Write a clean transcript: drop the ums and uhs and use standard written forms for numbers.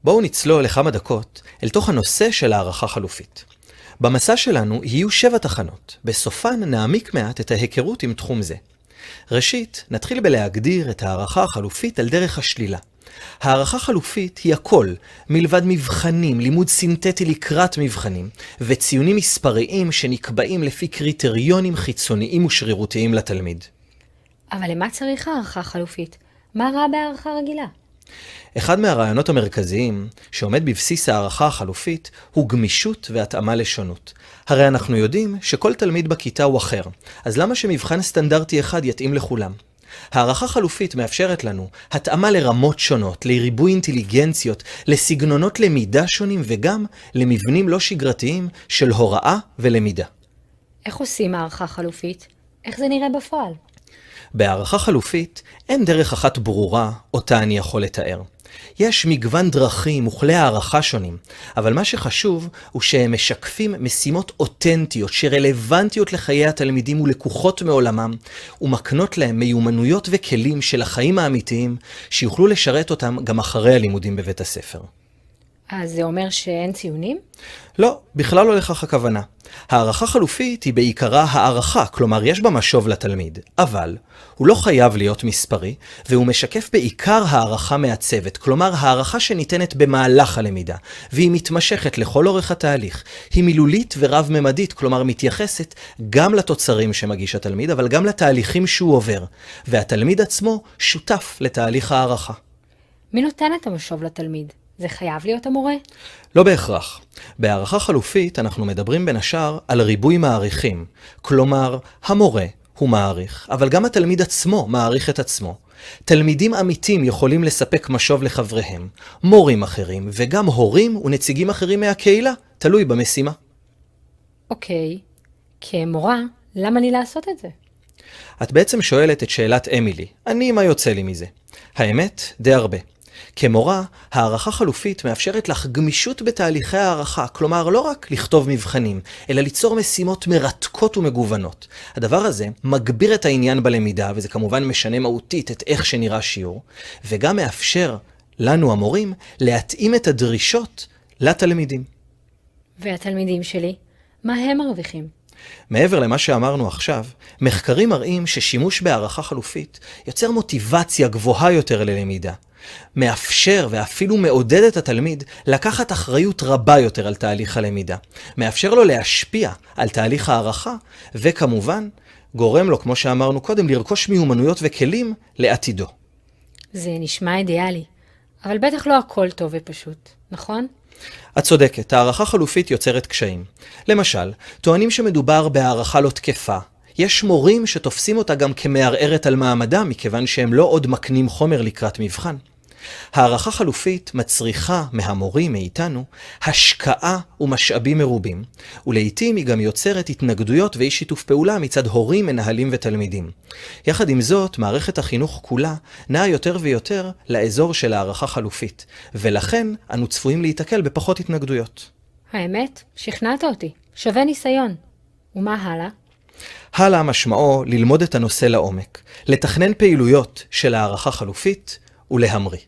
בואו נצלול לכמה דקות אל תוך הנושא של הערכה חלופית. במסע שלנו יהיו 7 תחנות, בסופן נעמיק מעט את ההיכרות עם תחום זה. ראשית, נתחיל בלהגדיר את הערכה החלופית על דרך השלילה. הערכה חלופית היא הכל, מלבד מבחנים, לימוד סינתטי לקראת מבחנים, וציונים מספריים שנקבעים לפי קריטריונים חיצוניים ושרירותיים לתלמיד. אבל למה צריך הערכה חלופית? מה רע בהערכה רגילה? אחד מהרעיונות המרכזיים שעומד בבסיס הערכה החלופית הוא גמישות והתאמה לשונות. הרי אנחנו יודעים שכל תלמיד בכיתה הוא אחר, אז למה שמבחן סטנדרטי אחד יתאים לכולם? הערכה חלופית מאפשרת לנו התאמה לרמות שונות, לריבוי אינטליגנציות, לסגנונות למידה שונים וגם למבנים לא שגרתיים של הוראה ולמידה. איך עושים הערכה חלופית? איך זה נראה בפועל? בהערכה חלופית אין דרך אחת ברורה אותה אני יכול לתאר. יש מגוון דרכים וכלי הערכה שונים, אבל מה שחשוב הוא שהם משקפים משימות אותנטיות שרלוונטיות לחיי התלמידים ולקוחות מעולמם, ומקנות להם מיומנויות וכלים של החיים האמיתיים שיוכלו לשרת אותם גם אחרי הלימודים בבית הספר. אז זה אומר שאין ציונים? לא, בכלל לא לכך הכוונה. הערכה חלופית היא בעיקרה הערכה, כלומר יש בה משוב לתלמיד, אבל הוא לא חייב להיות מספרי, והוא משקף בעיקר הערכה מעצבת, כלומר הערכה שניתנת במהלך הלמידה, והיא מתמשכת לכל אורך התהליך. היא מילולית ורב-ממדית, כלומר מתייחסת גם לתוצרים שמגיש התלמיד, אבל גם לתהליכים שהוא עובר, והתלמיד עצמו שותף לתהליך הערכה. מי נותן את המשוב לתלמיד? זה חייב להיות המורה? לא בהכרח. בהערכה חלופית אנחנו מדברים בין השאר על ריבוי מעריכים. כלומר, המורה הוא מעריך, אבל גם התלמיד עצמו מעריך את עצמו. תלמידים אמיתים יכולים לספק משוב לחבריהם, מורים אחרים וגם הורים ונציגים אחרים מהקהילה, תלוי במשימה. אוקיי, כמורה, למה לי לעשות את זה? את בעצם שואלת את שאלת אמילי, מה יוצא לי מזה? האמת, די הרבה. כמורה, הערכה חלופית מאפשרת לך גמישות בתהליכי הערכה, כלומר לא רק לכתוב מבחנים, אלא ליצור משימות מרתקות ומגוונות. הדבר הזה מגביר את העניין בלמידה, וזה כמובן משנה מהותית את איך שנראה שיעור, וגם מאפשר לנו המורים להתאים את הדרישות לתלמידים. והתלמידים שלי, מה הם מרוויחים? מעבר למה שאמרנו עכשיו, מחקרים מראים ששימוש בהערכה חלופית יוצר מוטיבציה גבוהה יותר ללמידה. מאפשר ואפילו מעודד את התלמיד לקחת אחריות רבה יותר על תהליך הלמידה. מאפשר לו להשפיע על תהליך הערכה, וכמובן גורם לו, כמו שאמרנו קודם, לרכוש מיומנויות וכלים לעתידו. זה נשמע אידיאלי, אבל בטח לא הכל טוב ופשוט, נכון? את צודקת, הערכה חלופית יוצרת קשיים. למשל, טוענים שמדובר בהערכה לא תקפה. יש מורים שתופסים אותה גם כמערערת על מעמדם, מכיוון שהם לא עוד מקנים חומר לקראת מבחן. הערכה חלופית מצריכה מהמורים, מאיתנו, השקעה ומשאבים מרובים, ולעיתים היא גם יוצרת התנגדויות ואי שיתוף פעולה מצד הורים, מנהלים ותלמידים. יחד עם זאת, מערכת החינוך כולה נעה יותר ויותר לאזור של הערכה חלופית, ולכן אנו צפויים להתקל בפחות התנגדויות. האמת, שכנעת אותי. שווה ניסיון. ומה הלאה? הלאה משמעו ללמוד את הנושא לעומק, לתכנן פעילויות של הערכה חלופית ולהמריא.